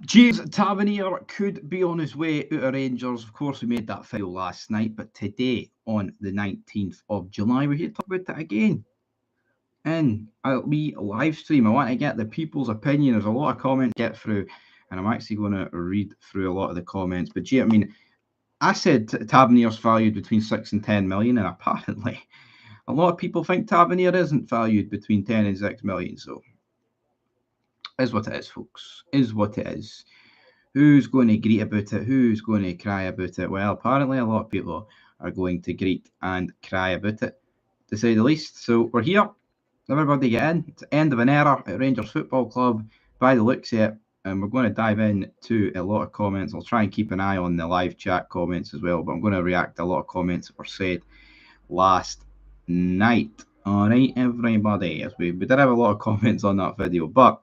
James Tavernier could be on his way out of Rangers. Of course, we made that video last night, but today, on the 19th of July, we're here to talk about it again in a wee live stream. I want to get the people's opinion. There's a lot of comments to get through, and I'm actually going to read through a lot of the comments. But, Jay, I mean, I said Tavernier's valued between 6 and 10 million, and apparently a lot of people think Tavernier isn't valued between 10 and 6 million. So, is what it is, folks. Is what it is. Who's going to greet about it? Who's going to cry about it? Well, apparently a lot of people are going to greet and cry about it, to say the least. So we're here. Everybody get in. It's the end of an era at Rangers Football Club by the looks of it. And we're going to dive into a lot of comments. I'll try and keep an eye on the live chat comments as well, but I'm going to react to a lot of comments that were said last night. All right, everybody. As we did have a lot of comments on that video, but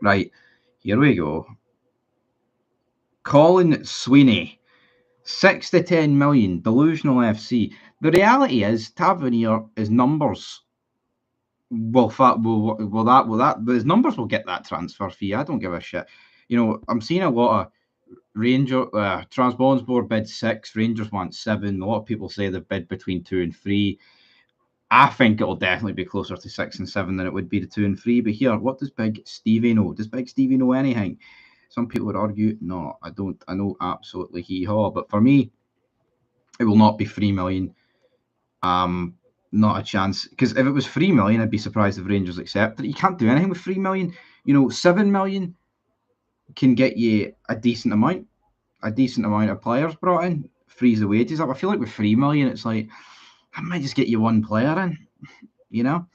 right, here we go. Colin Sweeney, 6 to 10 million, delusional FC. The reality is, Tavernier, his numbers his numbers will get that transfer fee. I don't give a shit. You know, I'm seeing a lot of Transbonsbor bid 6, Rangers want 7. A lot of people say they bid between 2 and 3. I think it'll definitely be closer to 6 and 7 than it would be to 2 and 3. But here, what does Big Stevie know? Does Big Stevie know anything? Some people would argue, no, I don't. I know absolutely hee-haw. But for me, it will not be 3 million. Not a chance. Because if it was 3 million, I'd be surprised if Rangers accepted it. You can't do anything with 3 million. You know, 7 million can get you a decent amount of players brought in, freeze the wages up. I feel like with 3 million, it's like, I might just get you one player in, you know?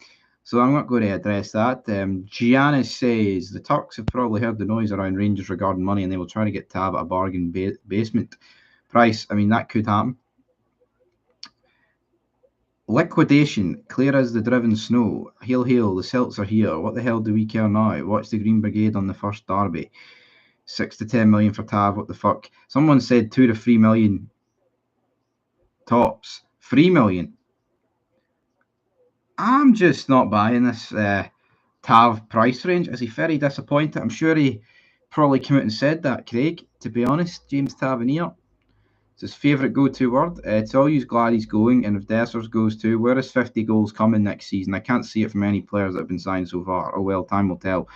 So I'm not going to address that. Giannis says, the Turks have probably heard the noise around Rangers regarding money and they will try to get Tav at a bargain basement price. I mean, that could happen. Liquidation, clear as the driven snow. Hail, hail, the Celts are here. What the hell do we care now? Watch the Green Brigade on the first derby. 6 to 10 million for Tav, what the fuck? Someone said 2 to 3 million tops. 3 million. I'm just not buying this Tav price range. Is he very disappointed? I'm sure he probably came out and said that, Craig, to be honest. James Tavernier. It's his favourite go-to word. It's all you glad he's going, and if Dessers goes too, where is 50 goals coming next season? I can't see it from any players that have been signed so far. Oh, well, time will tell.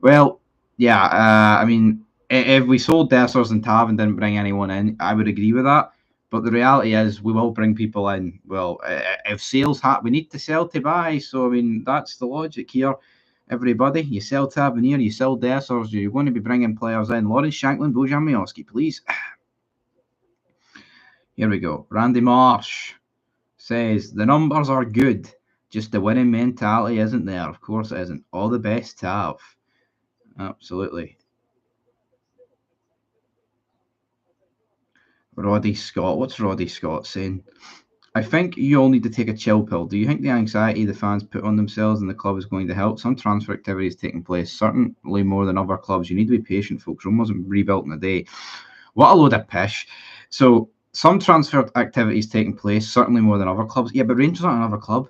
Well, yeah, I mean, if we sold Dessers and Tav and didn't bring anyone in, I would agree with that. But the reality is, we will bring people in. Well, if sales happen, we need to sell to buy. So, I mean, that's the logic here. Everybody, you sell Tavernier, you sell Dessers, you're going to be bringing players in. Lawrence Shanklin, Bojan Miovski, please. Here we go. Randy Marsh says, the numbers are good. Just the winning mentality isn't there. Of course it isn't. All the best, Tav. Absolutely. Roddy Scott. What's Roddy Scott saying? I think you all need to take a chill pill. Do you think the anxiety the fans put on themselves and the club is going to help? Some transfer activity is taking place, certainly more than other clubs. You need to be patient, folks. Rome wasn't rebuilt in a day. What a load of pish. So some transfer activity is taking place, certainly more than other clubs. Yeah, but Rangers aren't another club.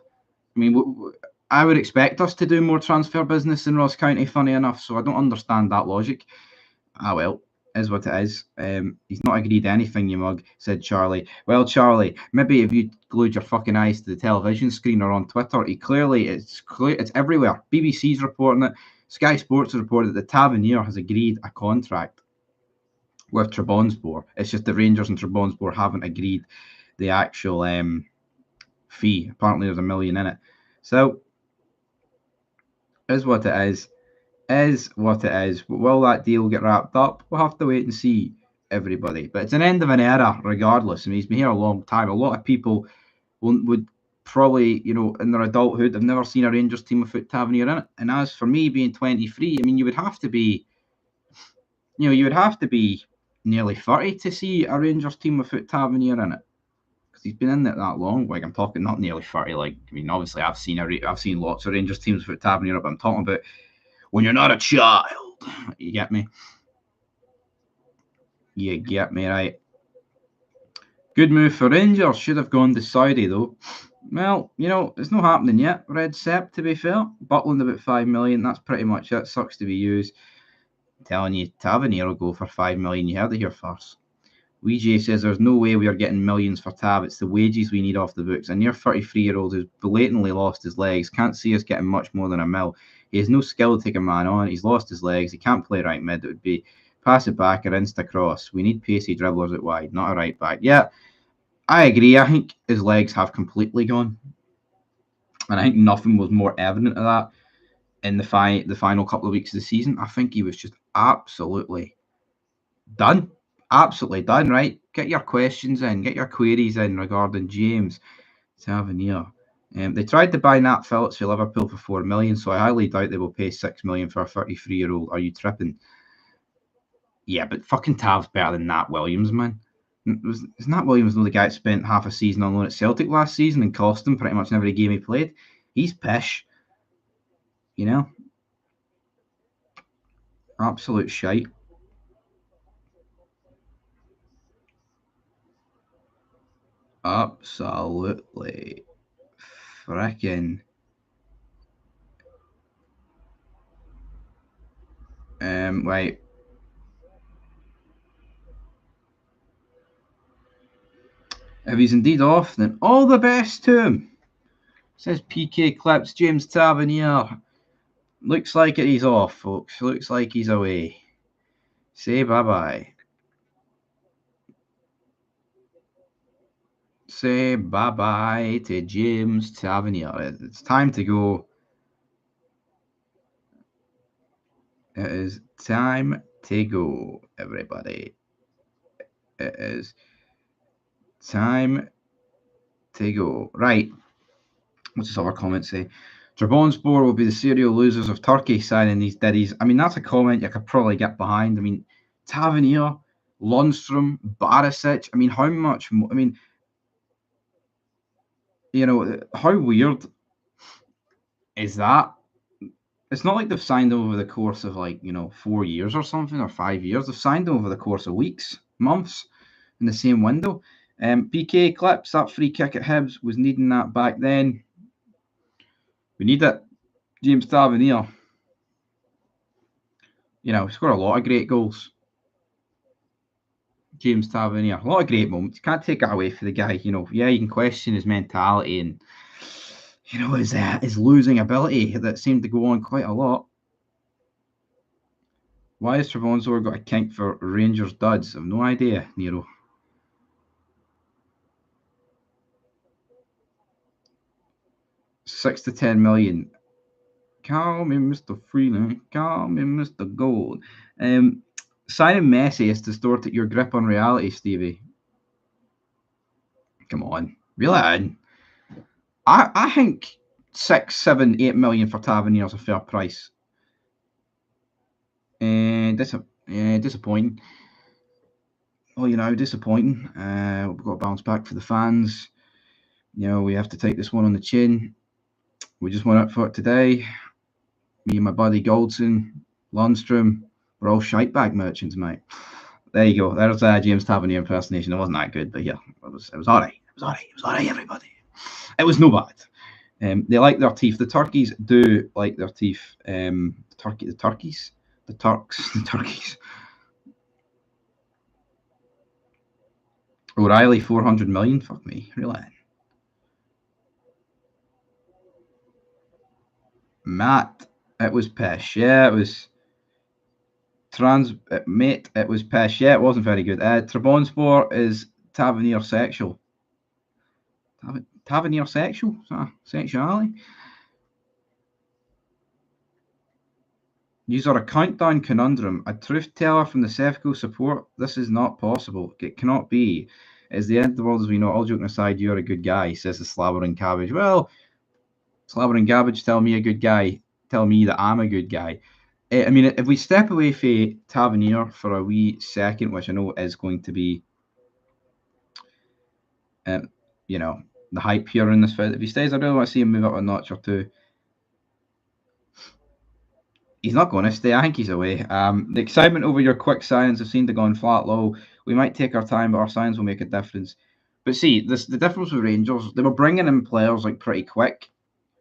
I mean, I would expect us to do more transfer business in Ross County, funny enough, so I don't understand that logic. Ah, well, is what it is. He's not agreed to anything, you mug, said Charlie. Well, Charlie, maybe if you glued your fucking eyes to the television screen or on Twitter, it's everywhere. BBC's reporting it. Sky Sports has reported that Tavernier has agreed a contract with Trabzonspor. It's just that Rangers and Trabzonspor haven't agreed the actual fee. Apparently there's $1 million in it. So, is what it is. Is what it is. Will that deal get wrapped up? We'll have to wait and see, everybody. But it's an end of an era, regardless. I mean, he's been here a long time. A lot of people would probably, you know, in their adulthood, have never seen a Rangers team without Tavernier in it. And as for me being 23, I mean, you would have to be nearly 30 to see a Rangers team without Tavernier in it. Because he's been in it that long. Like, I'm talking not nearly 30. Like, I mean, obviously, I've seen lots of Rangers teams without Tavernier, but I'm talking about when you're not a child. You get me? You get me, right? Good move for Rangers. Should have gone to Saudi, though. Well, you know, it's not happening yet. Red Sepp, to be fair. Butland about 5 million. That's pretty much it. Sucks to be used. Telling you, Tavernier will go for 5 million. You heard it here first. WJ says there's no way we are getting millions for Tav. It's the wages we need off the books. A near 33-year-old who's blatantly lost his legs. Can't see us getting much more than a mil. He has no skill to take a man on. He's lost his legs. He can't play right mid. It would be pass it back or insta cross. We need pacey dribblers at wide, not a right back. Yeah, I agree. I think his legs have completely gone. And I think nothing was more evident of that in the final couple of weeks of the season. I think he was just absolutely done. Absolutely done, right? Get your questions in, get your queries in regarding James Tavernier. They tried to buy Nat Phillips for Liverpool for 4 million, so I highly doubt they will pay 6 million for a 33-year-old. Are you tripping? Yeah, but fucking Tav's better than Nat Williams, man. Is Nat Williams the guy that spent half a season on loan at Celtic last season and cost him pretty much in every game he played? He's pish. You know? Absolute shite. Absolutely frickin' right. If he's indeed off, then all the best to him. Says PK Clips, James Tavernier. Looks like it, he's off, folks. Looks like he's away. Say bye-bye. Say bye-bye to James Tavernier. It's time to go. It is time to go, everybody. It is time to go. Right. What's this other comment say? Trabzonspor will be the serial losers of Turkey signing these diddies. I mean, that's a comment you could probably get behind. I mean, Tavernier, Lundstrom, Barisic. I mean, how much more? I mean, you know, how weird is that? It's not like they've signed over the course of 4 years or something, or 5 years. They've signed over the course of weeks, months in the same window. PK Clips, that free kick at Hibs was needing that back then. We need it. James Tavernier. You know, scored a lot of great goals. James Tavernier, a lot of great moments. Can't take it away for the guy. You know, yeah, you can question his mentality and his losing ability that seemed to go on quite a lot. Why has Trabzonspor got a kink for Rangers duds? I've no idea, Nero. $6 to 10 million. Call me Mr. Freeland. Call me Mr. Gold. Signing Messi is to distort your grip on reality, Stevie. Come on, reel it in. I think 6, 7, 8 million for Tavernier is a fair price. And disappointing. Oh, disappointing. We've got to bounce back for the fans. You know, we have to take this one on the chin. We just went up for it today. Me and my buddy Goldson, Lundstrom, we're all shite bag merchants, mate. There you go. There's James Tavernier impersonation. It wasn't that good, but yeah, it was all right. It was all right, everybody. It was no bad. They like their teeth. The turkeys do like their teeth. The turkeys. O'Reilly, 400 million. Fuck me, really. Matt, it was pish. Yeah, it was. Mate, it was pish. Yeah, it wasn't very good. Trabzonspor is Tavernier sexual. Tavernier sexual? Sexuality? These are a countdown conundrum. A truth teller from the Sefco support. This is not possible. It cannot be. It's the end of the world as we know. All joking aside, you're a good guy, says the slabbering cabbage. Well, slabbering cabbage, tell me a good guy. Tell me that I'm a good guy. I mean, if we step away from Tavernier for a wee second, which I know is going to be, the hype here in this fight. If he stays, I really want to see him move up a notch or two. He's not going to stay. I think he's away. The excitement over your quick signs have seemed to gone flat low. We might take our time, but our signs will make a difference. But see, the difference with Rangers, they were bringing in players like pretty quick,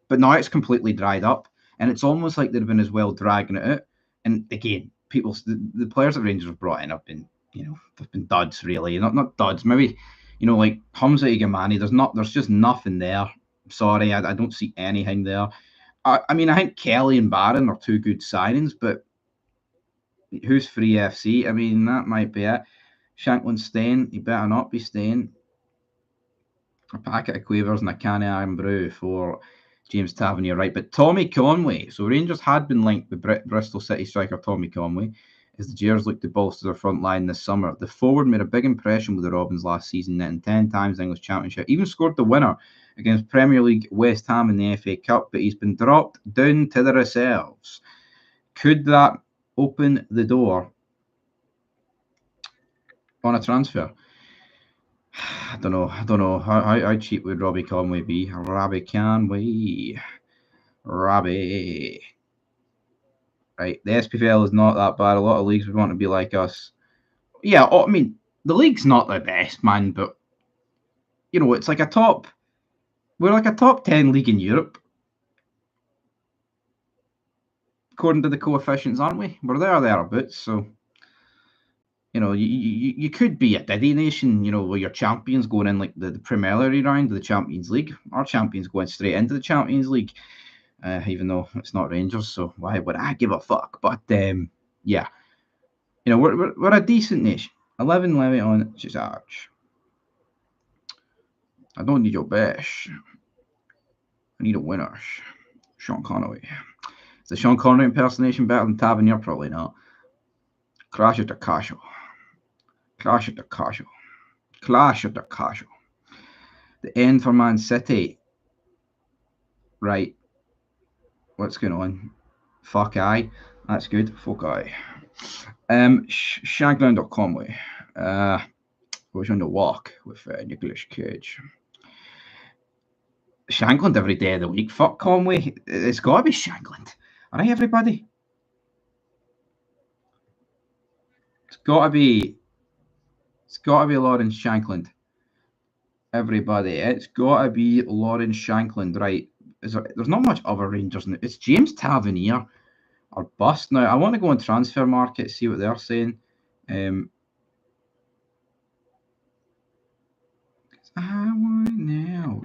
but now it's completely dried up, and it's almost like they've been as well dragging it out. And again, the players that Rangers have brought in have been, they've been duds really. Not duds, maybe, like Hamza Igamani. There's just nothing there. Sorry, I don't see anything there. I mean, I think Kelly and Barron are two good signings, but who's free FC? I mean, that might be it. Shankland's staying. He better not be staying. A packet of quavers and a can of iron brew for James Tavernier, right? But Tommy Conway. So Rangers had been linked with Bristol City striker Tommy Conway as the Jers looked to bolster their front line this summer. The forward made a big impression with the Robins last season, netting 10 times the English Championship. Even scored the winner against Premier League West Ham in the FA Cup, but he's been dropped down to the reserves. Could that open the door on a transfer? I don't know. How cheap would Robbie Conway be? Robbie Conway. Robbie. Right, the SPFL is not that bad. A lot of leagues would want to be like us. Yeah, I mean, the league's not the best, man, but, it's like we're like a top 10 league in Europe. According to the coefficients, aren't we? We're thereabouts, so, you could be a Diddy nation, where your champions going in like the preliminary round of the Champions League. Our champions going straight into the Champions League. Even though it's not Rangers, so why would I give a fuck? But yeah, we're a decent nation. 11 Levy on charge. I don't need your bash. I need a winner. Sean Connery. Is the Sean Connery impersonation better than Tavernier? Probably not. Clash at the Castle. Clash at the Castle. Clash at the Castle. The end for Man City. Right. What's going on? Fuck aye. That's good. Fuck aye. Shagland.Conway. Was on the walk with Nicolas Cage. Shankland every day of the week. Fuck Conway. It's got to be Shankland. All right, everybody. It's got to be Lawrence Shankland. Everybody, it's got to be Lawrence Shankland, right? There's not much other Rangers in it. It's James Tavernier or bust. Now, I want to go on Transfer Market, see what they're saying. I want now.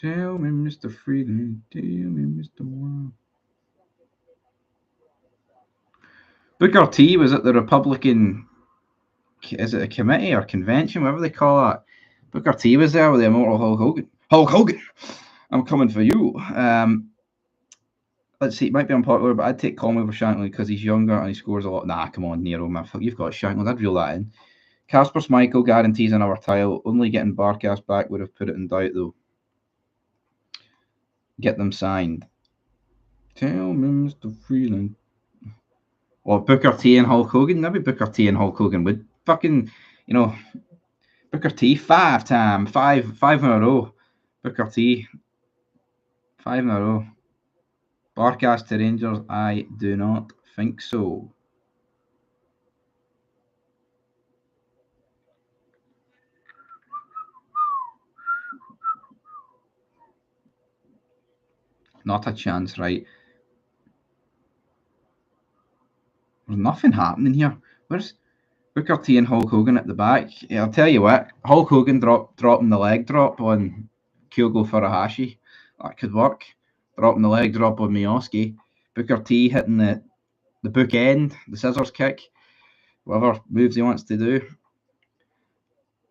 Tell me, Mr. Freeland. Tell me, Mr. Wow. Booker T was at the Republican, is it a committee or convention, whatever they call it. Booker T was there with the immortal Hulk Hogan. Hulk Hogan, I'm coming for you. Let's see, it might be unpopular, but I'd take Conway over Shankland because he's younger and he scores a lot. Nah, come on, Nero, man. You've got Shankland. I'd reel that in. Casper Schmeichel guarantees another title. Only getting Barkas back would have put it in doubt, though. Get them signed. Tell me, Mr. Freeland. Well, Booker T and Hulk Hogan. Maybe Booker T and Hulk Hogan would fucking, Booker T five in a row. Booker T 5 in a row. Barkas to Rangers. I do not think so. Not a chance, right? There's nothing happening here. Where's Booker T and Hulk Hogan at the back? Yeah, I'll tell you what. Hulk Hogan dropping the leg drop on Kyogo Furuhashi. That could work. Dropping the leg drop on Miyoski. Booker T hitting the bookend, the scissors kick. Whatever moves he wants to do.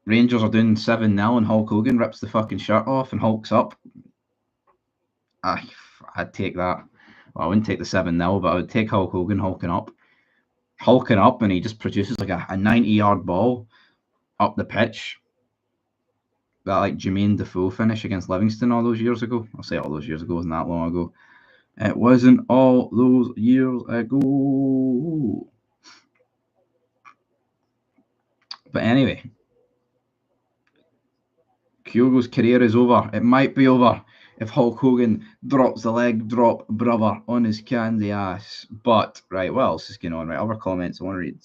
Rangers are doing 7-0 and Hulk Hogan rips the fucking shirt off and hulks up. I'd take that. Well, I wouldn't take the 7-0, but I would take Hulk Hogan hulking up, and he just produces like a 90-yard ball up the pitch. That like Jermaine Defoe finish against Livingston all those years ago. I'll say all those years ago, wasn't that long ago. It wasn't all those years ago. But anyway, Kyogo's career is over. It might be over if Hulk Hogan drops the leg drop brother on his candy ass. But, right, what else is going on? Right, other comments I want to read.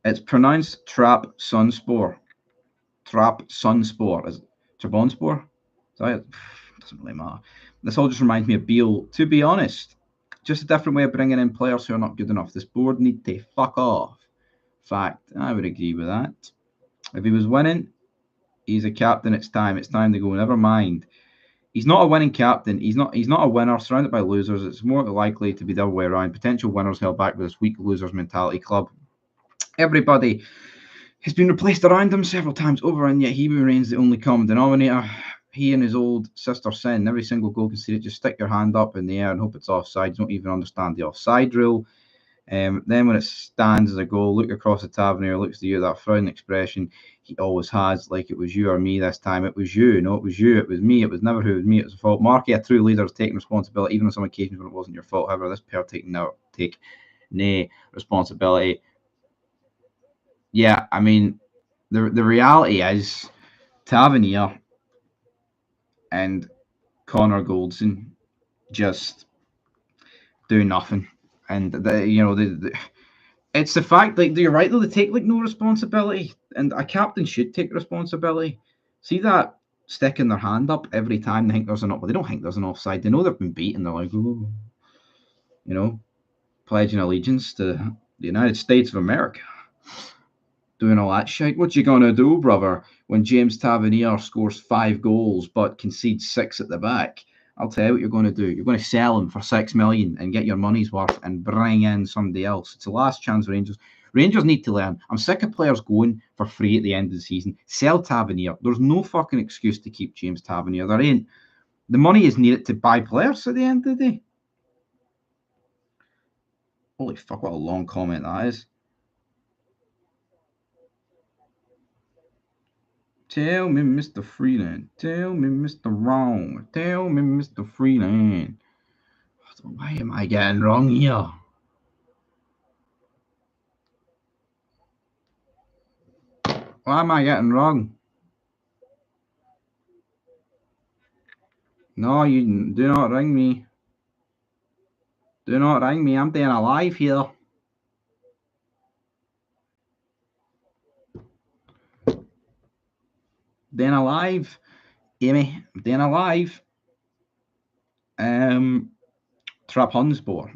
It's pronounced Trap Sunspore. Trap Sunspor. Is it Trabonspor? Doesn't really matter. This all just reminds me of Beale. To be honest, just a different way of bringing in players who are not good enough. This board need to fuck off. Fact, I would agree with that. If he was winning, he's a captain. It's time. It's time to go. Never mind. He's not a winning captain. He's not a winner surrounded by losers. It's more likely to be the other way around. Potential winners held back with this weak losers mentality club. Everybody has been replaced around him several times over, and yet he remains the only common denominator. He and his old sister sin. Every single goal conceded, just stick your hand up in the air and hope it's offside. You don't even understand the offside rule. Then when it stands as a goal, look across the Tavernier, looks to you, that frowning expression he always has, like it was you or me this time. It was you. No, it was you. It was me. It was never who it was me. It was the fault. Marky, a true leader, is taking responsibility, even on some occasions when it wasn't your fault. However, this pair take no responsibility. Yeah, I mean, the reality is Tavernier and Connor Goldson just do nothing. And it's the fact, like, you're right though, they take like no responsibility, and a captain should take responsibility. See that sticking their hand up every time they think there's an offside. Well, they don't think there's an offside. They know they've been beaten. They're like, oh, pledging allegiance to the United States of America. Doing all that shit. What you gonna do, brother, when James Tavernier scores 5 goals but concedes 6 at the back? I'll tell you what you're going to do. You're going to sell him for 6 million and get your money's worth and bring in somebody else. It's the last chance for Rangers. Rangers need to learn. I'm sick of players going for free at the end of the season. Sell Tavernier. There's no fucking excuse to keep James Tavernier. There ain't. The money is needed to buy players at the end of the day. Holy fuck, what a long comment that is. Tell me, Mr. Freeland. Tell me, Mr. Wrong. Tell me, Mr. Freeland. Why am I getting wrong here? Why am I getting wrong? No, you do not ring me. Do not ring me. I'm staying alive here. Staying alive. Amy, I'm staying alive. Trabzonspor.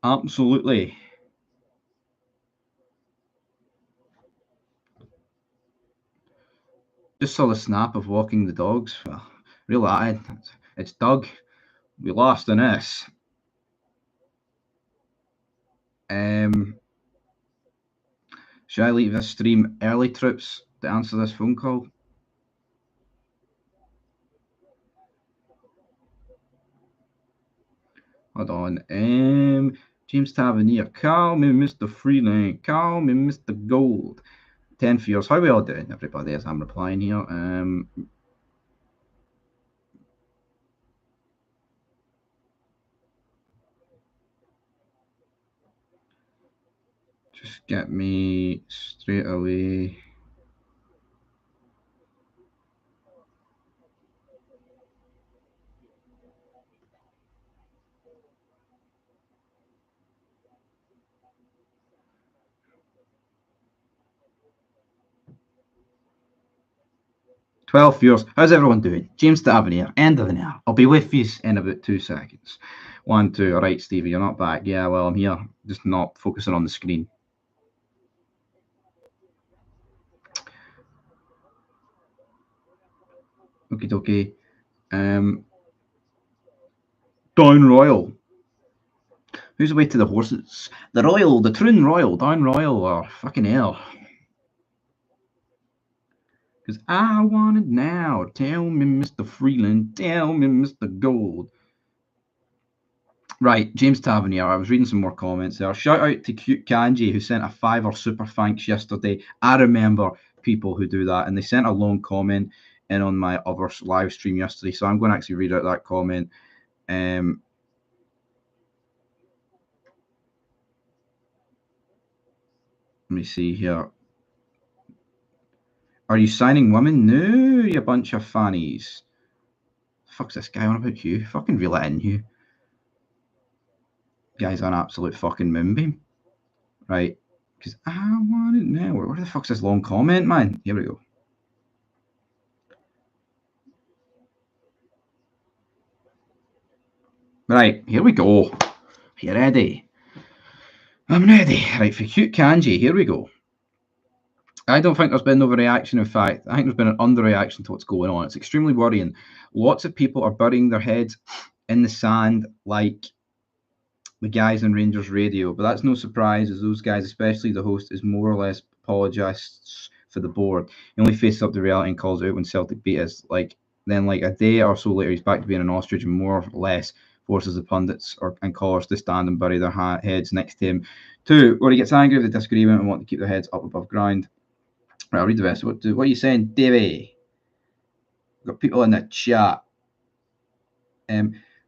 Absolutely. Just saw the snap of walking the dogs. Well, real it's Doug. We lost in this. Should I leave this stream early, Troops, to answer this phone call? Hold on. James Tavernier. Call me Mr. Freeland. Call me Mr. Gold. 10 fears. How are we all doing, everybody, as I'm replying here? Just get me straight away. £12. How's everyone doing? James Tavernier, end of the night. I'll be with you in about 2 seconds. 1, 2. All right, Stevie, you're not back. Yeah, well, I'm here, just not focusing on the screen. Okie dokie. Down Royal. Who's away to the horses? The Royal, the Troon Royal, Down Royal, or fucking hell. Because I want it now. Tell me, Mr. Freeland. Tell me, Mr. Gold. Right, James Tavernier. I was reading some more comments there. Shout out to Cute Kanji, who sent a $5 super thanks yesterday. I remember people who do that, and they sent a long comment in on my other live stream yesterday. So I'm going to actually read out that comment. Let me see here. Are you signing women? No, you bunch of fannies. Fuck's this guy on about you? Fucking reel it in, you. Guy's an absolute fucking moonbeam. Right. Because I want it now. Where the fuck's this long comment, man? Here we go. Right, here we go. Are you ready? I'm ready. Right, for cute Kanji, here we go. I don't think there's been an overreaction. In fact, I think there's been an underreaction to what's going on. It's extremely worrying. Lots of people are burying their heads in the sand like the guys on Rangers radio, but that's no surprise, as those guys, especially the host, is more or less apologists for the board. He only faces up to reality and calls it out when Celtic beat us. Then a day or so later, he's back to being an ostrich and more or less forces the pundits and callers to stand and bury their heads next to him. 2, where he gets angry with the disagreement and want to keep their heads up above ground. Right, I'll read the rest. What are you saying, Davey? Got people in the chat.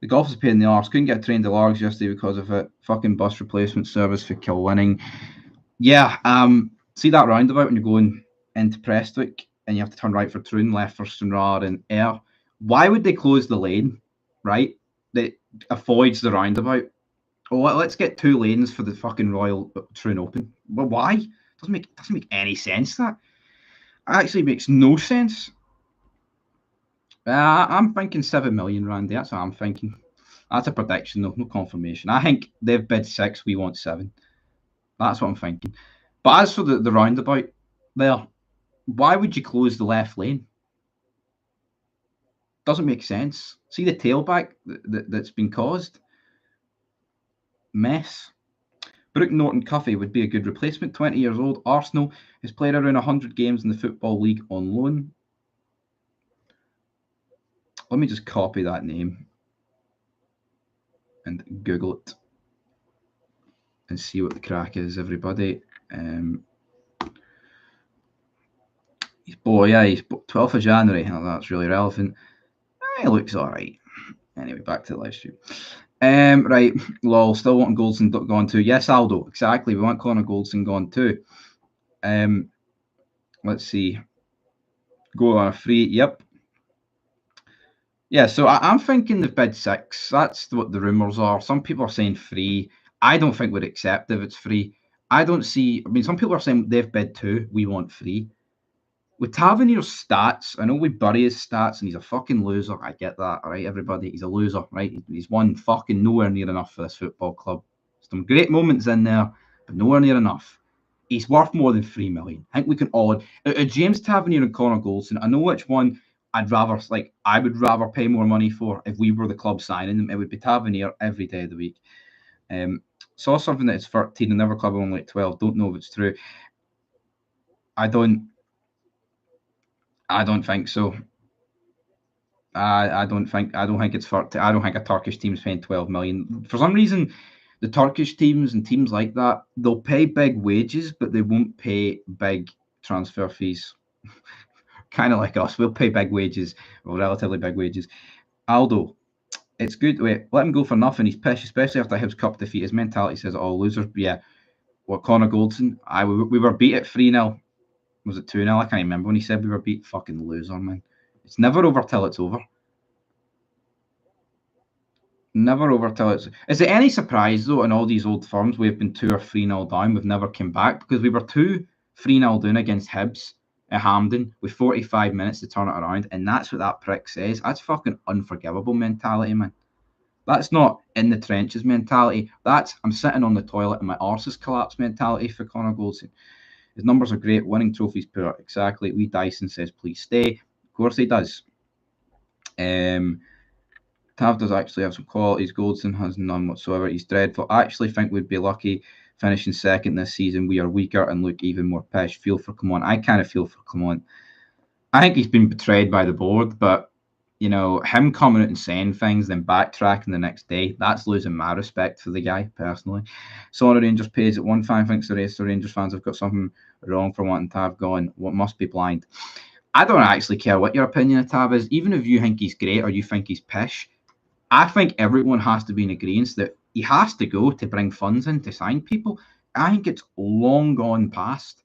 The golf is a pain in the arse. Couldn't get a train to Largs yesterday because of it. Fucking bus replacement service for Kilwinning. Yeah, see that roundabout when you're going into Prestwick and you have to turn right for Troon, left for Stranraer and Ayr. Why would they close the lane, right, that avoids the roundabout? Well, let's get 2 lanes for the fucking Royal Troon Open. Well, why? Doesn't make any sense, that. Actually makes no sense. I'm thinking 7 million, Randy. That's what I'm thinking. That's a prediction, though, no confirmation. I think they've bid 6, we want 7. That's what I'm thinking. But as for the roundabout there, why would you close the left lane? Doesn't make sense. See the tailback that's been caused? Mess. Brooke Norton-Cuffy would be a good replacement. 20 years old. Arsenal has played around 100 games in the Football League on loan. Let me just copy that name and Google it and see what the crack is, everybody. He's 12th of January. Oh, that's really relevant. He looks all right. Anyway, back to the live stream. Right, lol, still wanting Goldson gone too. Yes, Aldo, exactly. We want Connor Goldson gone too. Let's see. Go on a free. Yep. Yeah, so I'm thinking they've bid 6. That's what the rumours are. Some people are saying free. I don't think we'd accept if it's free. Some people are saying they've bid 2. We want free. With Tavernier's stats, I know we bury his stats and he's a fucking loser. I get that, all right, everybody? He's a loser, right? He's won fucking nowhere near enough for this football club. Some great moments in there, but nowhere near enough. He's worth more than 3 million. I think we can all... James Tavernier and Connor Goldson, I know which one I would rather pay more money for if we were the club signing them. It would be Tavernier every day of the week. Saw something that it's 13, another club only at 12. Don't know if it's true. I don't think so. I don't think it's 30. I don't think a Turkish team's paying 12 million. For some reason, the Turkish teams and teams like that, they'll pay big wages, but they won't pay big transfer fees. Kind of like us. We'll pay big wages, or relatively big wages. Aldo, it's good. Wait, let him go for nothing. He's pissed, especially after Hibs Cup defeat. His mentality says, "Oh, losers." Yeah. What, Connor Goldson? We were beat at 3-0. Was it 2-0? I can't remember when he said we were beat. Fucking loser, man. It's never over till it's over. Never over till it's... Is it any surprise, though, in all these old firms, we've been 2 or 3-0 down, we've never come back? Because we were 2-3-0 down against Hibs at Hampden with 45 minutes to turn it around, and that's what that prick says. That's fucking unforgivable mentality, man. That's not in the trenches mentality. That's I'm sitting on the toilet and my arse is collapsed mentality for Connor Goldson. His numbers are great. Winning trophies poor. Exactly. Lee Dyson says, please stay. Of course he does. Tav does actually have some qualities. Goldson has none whatsoever. He's dreadful. I actually think we'd be lucky finishing second this season. We are weaker and look even more pish. Feel for Clement. I kind of feel for Clement. I think he's been betrayed by the board, but you know, him coming out and saying things, then backtracking the next day, that's losing my respect for the guy, personally. So on a Rangers page, that one fan thinks the rest of the Rangers fans have got something wrong for wanting Tav gone. What must be blind? I don't actually care what your opinion of Tav is. Even if you think he's great or you think he's pish, I think everyone has to be in agreement that he has to go to bring funds in to sign people. I think it's long gone past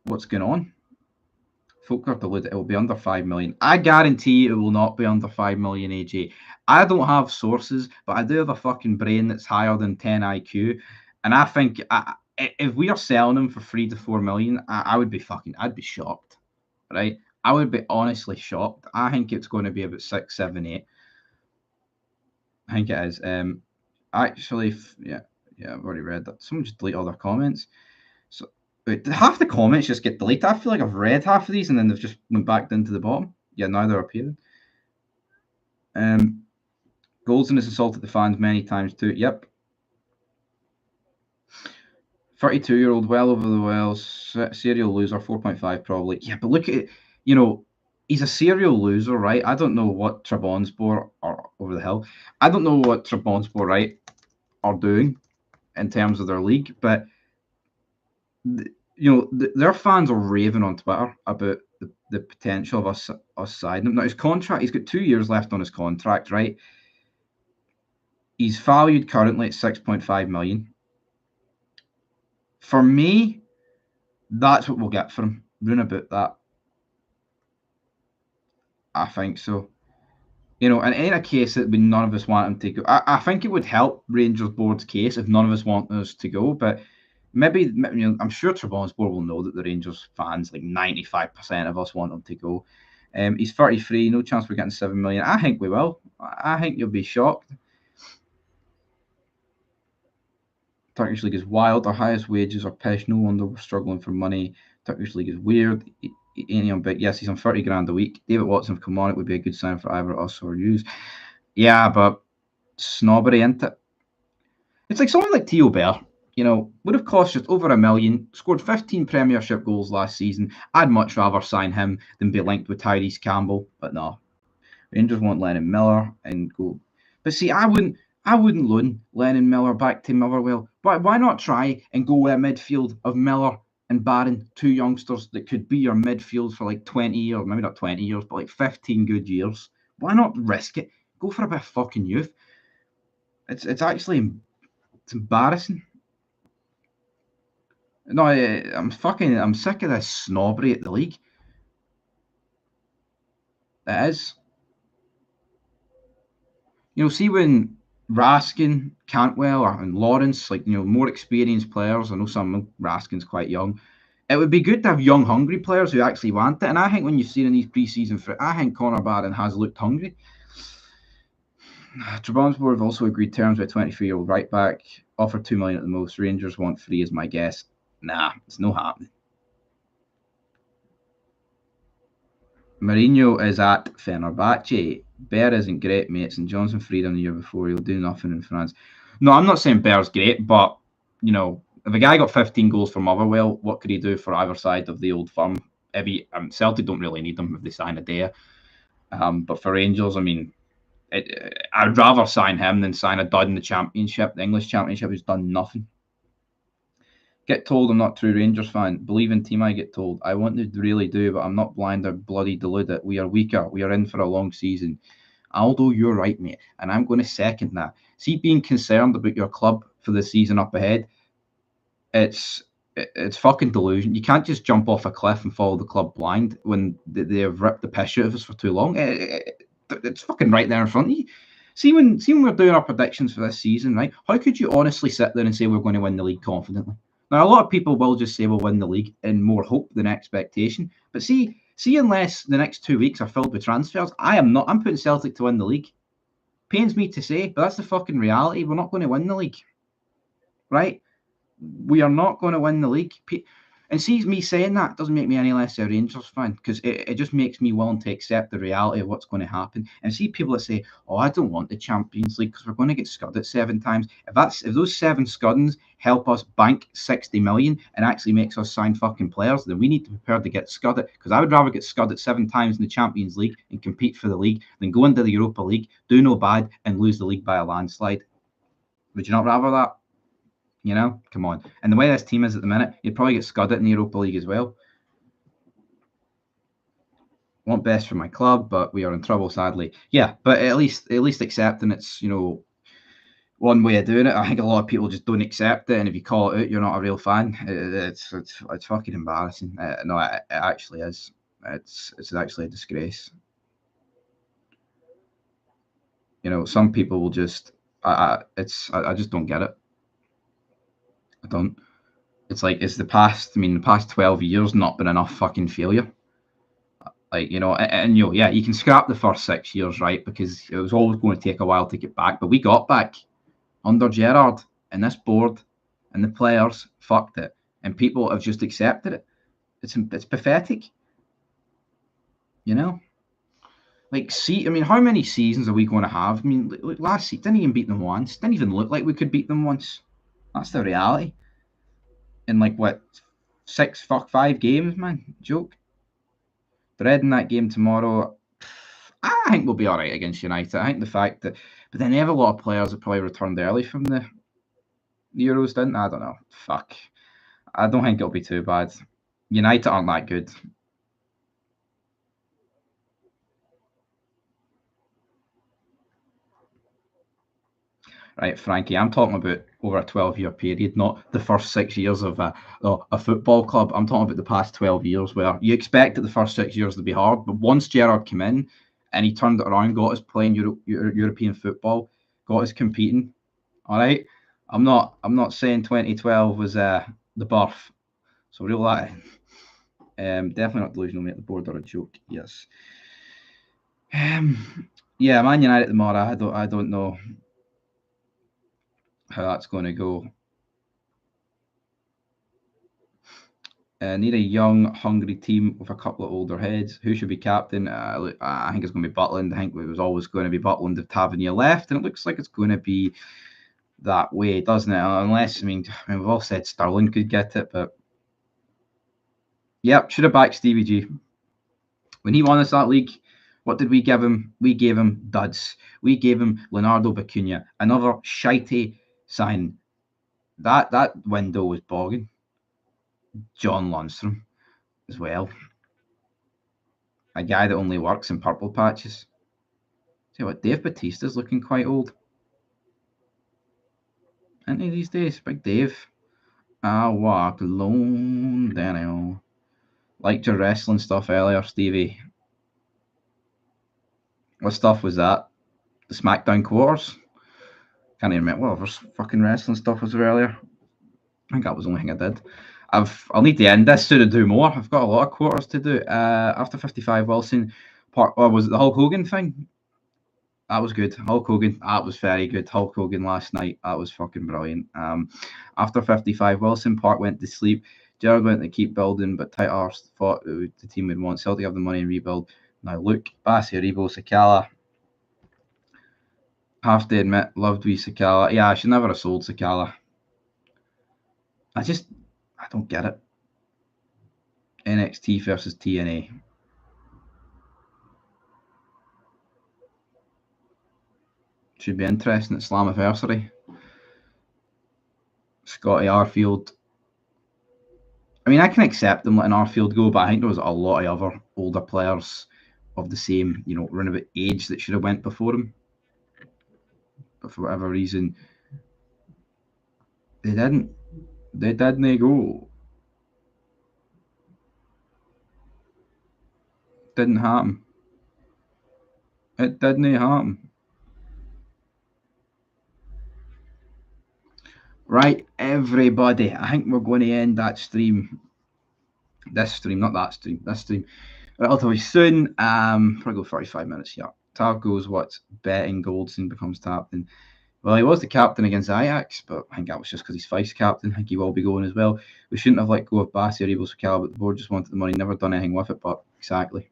what's going on. Folk are deluded. It will be under 5 million. I guarantee it will not be under 5 million, AJ. I don't have sources, but I do have a fucking brain that's higher than 10 IQ. And I think if we are selling him for 3 to 4 million, I'd be shocked, right? I would be honestly shocked. I think it's going to be about 6, 7, 8. I think it is. Actually, yeah, I've already read that. Someone just delete all their comments. So wait, half the comments just get deleted. I feel like I've read half of these and then they've just went back down to the bottom. Yeah, now they're appearing. Goldston has insulted the fans many times too. Yep. 32-year-old, well over the wells, serial loser, 4.5 probably. Yeah, but look at it. He's a serial loser, right? I don't know what Trabzonspor or over the hill. I don't know what Trabzonspor, right, are doing in terms of their league, but their fans are raving on Twitter about the potential of us signing him. Now his contract, he's got 2 years left on his contract, right? He's valued currently at 6.5 million. For me, that's what we'll get for him. Round about that. I think so. And in a case that none of us want him to go, I think it would help Rangers board's case if none of us want us to go. But maybe I'm sure Trabzonspor will know that the Rangers fans, like 95% of us, want him to go. He's 33, no chance we're getting 7 million. I think we will. I think you'll be shocked. Turkish League is wild. Our highest wages are pish. No wonder we're struggling for money. Turkish League is weird. Ain't on big. Yes, he's on 30 grand a week. David Watson, come on, it would be a good sign for either us or you. Yeah, but snobbery, isn't it? It's like someone like Theo Bear, would have cost just over $1 million, scored 15 Premiership goals last season. I'd much rather sign him than be linked with Tyrese Campbell, but no. Rangers want Lennon Miller and go. But see, I wouldn't loan Lennon Miller back to Motherwell. Why not try and go with a midfield of Miller and Barron, two youngsters that could be your midfield for like 20 years, maybe not 20 years, but like 15 good years. Why not risk it? Go for a bit of fucking youth. It's actually embarrassing. No, I'm sick of this snobbery at the league. It is. See when Raskin, Cantwell, and Lawrence, more experienced players. I know some Raskin's quite young. It would be good to have young, hungry players who actually want it. And I think when you've seen in these pre-season, I think Connor Barron has looked hungry. Trabzonspor have also agreed terms with a 23-year-old right back. Offer 2 million at the most. Rangers want 3 is my guess. Nah, it's no happening. Mourinho is at Fenerbahce. Bear isn't great, mates, and Johnson freedom the year before. He'll do nothing in France. No, I'm not saying Bear's great, but if a guy got 15 goals for Motherwell, what could he do for either side of the old firm? Celtic don't really need him if they sign a day. But for Rangers, I'd rather sign him than sign a dud in the Championship, the English Championship, who's done nothing. Get told I'm not a true Rangers fan. Believe in team, I get told. I want to really do, but I'm not blind or bloody deluded. We are weaker. We are in for a long season. Aldo, you're right, mate. And I'm going to second that. See, being concerned about your club for the season up ahead, it's fucking delusion. You can't just jump off a cliff and follow the club blind when they have ripped the piss out of us for too long. It's fucking right there in front of you. See when we're doing our predictions for this season, right? How could you honestly sit there and say we're going to win the league confidently? Now, a lot of people will just say we'll win the league in more hope than expectation. But see, unless the next 2 weeks are filled with transfers, I'm putting Celtic to win the league. Pains me to say, but that's the fucking reality. We're not going to win the league, right? We are not going to win the league. And see, me saying that doesn't make me any less a Rangers fan, because it just makes me willing to accept the reality of what's going to happen. And see people that say, "Oh, I don't want the Champions League because we're going to get scudded 7 times." If those 7 scuddings help us bank 60 million and actually makes us sign fucking players, then we need to be prepared to get scudded. Because I would rather get scudded 7 times in the Champions League and compete for the league than go into the Europa League, do no bad, and lose the league by a landslide. Would you not rather that? Come on. And the way this team is at the minute, you'd probably get scudded in the Europa League as well. Want best for my club, but we are in trouble, sadly. Yeah, but at least accepting it's, one way of doing it. I think a lot of people just don't accept it, and if you call it out, you're not a real fan. It's fucking embarrassing. No, it actually is. It's actually a disgrace. Some people will just, I just don't get it. I don't. It's like, it's the past, I mean, the past 12 years not been enough fucking failure. Like, yeah, you can scrap the first 6 years, right? Because it was always going to take a while to get back. But we got back under Gerrard, and this board and the players fucked it. And people have just accepted it. It's pathetic. You know? Like, see, I mean, how many seasons are we going to have? I mean, last season, didn't even beat them once. Didn't even look like we could beat them once. That's the reality. In like, what, 5 games, man? Joke. Dreading that game tomorrow. I think we'll be all right against United. I think the fact that, but then they have a lot of players that probably returned early from the Euros, didn't? I don't know. Fuck. I don't think it'll be too bad. United aren't that good. Right, Frankie, I'm talking about over a 12-year period, not the first 6 years of a football club. I'm talking about the past 12 years where you expected the first 6 years to be hard, but once Gerrard came in and he turned it around, got us playing European football, got us competing. All right, I'm not saying 2012 was the birth, so reel that in. Definitely not delusional, mate. The board are a joke. Yes. Yeah, Man United tomorrow. I don't know how that's going to go. Need a young, hungry team with a couple of older heads. Who should be captain? I think it's going to be Butland. I think it was always going to be Butland if Tavernier left, and it looks like it's going to be that way, doesn't it? Unless, I mean, we've all said Sterling could get it, but yep, should have backed Stevie G. When he won us that league, what did we give him? We gave him duds. We gave him Leonardo Bacuna, another shitey sign. That window was bogging. John Lundstrom as well. A guy that only works in purple patches. Tell you what, Dave Batista's looking quite old. Isn't he these days? Big Dave. I walk alone, Daniel. Liked your wrestling stuff earlier, Stevie. What stuff was that? The SmackDown quarters? Can't even remember what other fucking wrestling stuff was there earlier. I think that was the only thing I did. I'll need to end this soon to do more. I've got a lot of quarters to do. After 55 Wilson, was it the Hulk Hogan thing? That was good. Hulk Hogan, that was very good. Hulk Hogan last night, that was fucking brilliant. After 55, Wilson Park went to sleep. Gerrard went to keep building, but tight arse thought the team would want Celtic have the money and rebuild. Now look, Bassey, Aribo, Sakala. Have to admit, loved we Sakala. Yeah, I should never have sold Sakala. I don't get it. NXT versus TNA. Should be interesting at Slammiversary. Scotty Arfield. I mean, I can accept them letting Arfield go, but I think there was a lot of other older players of the same, around about age that should have went before him. But for whatever reason, they didn't. They didn't go. Didn't happen. It didn't happen. Right, everybody. I think we're going to end that stream. This stream, not that stream. This stream relatively soon. Probably go 45 minutes here. Tav goes, what? Betting Goldson becomes captain. Well, he was the captain against Ajax, but I think that was just because he's vice captain. I think he will be going as well. We shouldn't have let go of Bassey or Evo Sakala, but the board just wanted the money, never done anything with it, but exactly.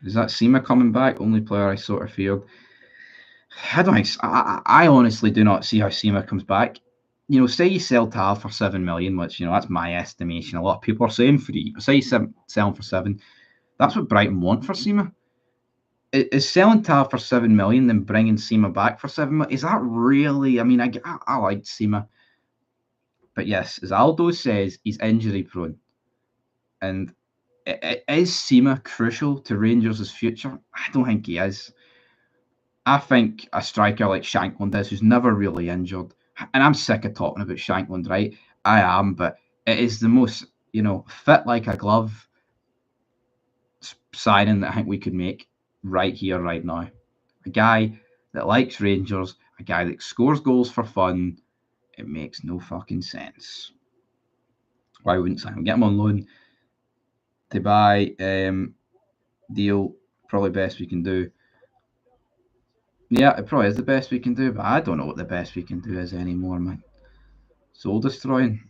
Is that Sema coming back? Only player I sort of feared. I honestly do not see how Sema comes back. Say you sell Tav for 7 million, which, that's my estimation. A lot of people are saying 3, but say you sell him for 7. That's what Brighton want for Sema. Is selling Tav for 7 million then bringing Sema back for 7 million? Is that really? I mean, I like Sema, but yes, as Aldo says, he's injury prone, and is Sema crucial to Rangers' future? I don't think he is. I think a striker like Shankland is, who's never really injured, and I'm sick of talking about Shankland, right? I am, but it is the most, fit like a glove signing that I think we could make right here, right now. A guy that likes Rangers, a guy that scores goals for fun. It makes no fucking sense. Why wouldn't Simon get him on loan to buy? Deal, probably best we can do. Yeah, it probably is the best we can do, but I don't know what the best we can do is anymore, man. Soul destroying.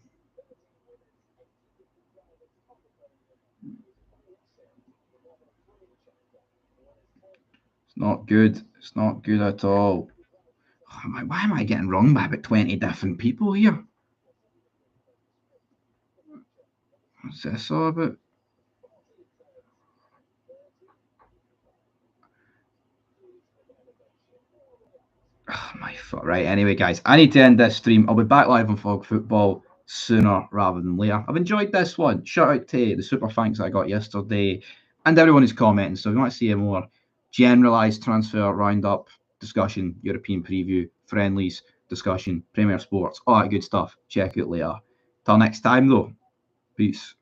It's not good. It's not good at all. Why am I getting wrong by about 20 different people here? What's this all about? Oh, my foot. Right, anyway, guys, I need to end this stream. I'll be back live on Fog Football sooner rather than later. I've enjoyed this one. Shout out to the super thanks I got yesterday and everyone who's commenting. So if you want to see a more generalised transfer roundup discussion, European preview, friendlies discussion, Premier Sports, all that good stuff, check it later. Till next time, though, peace.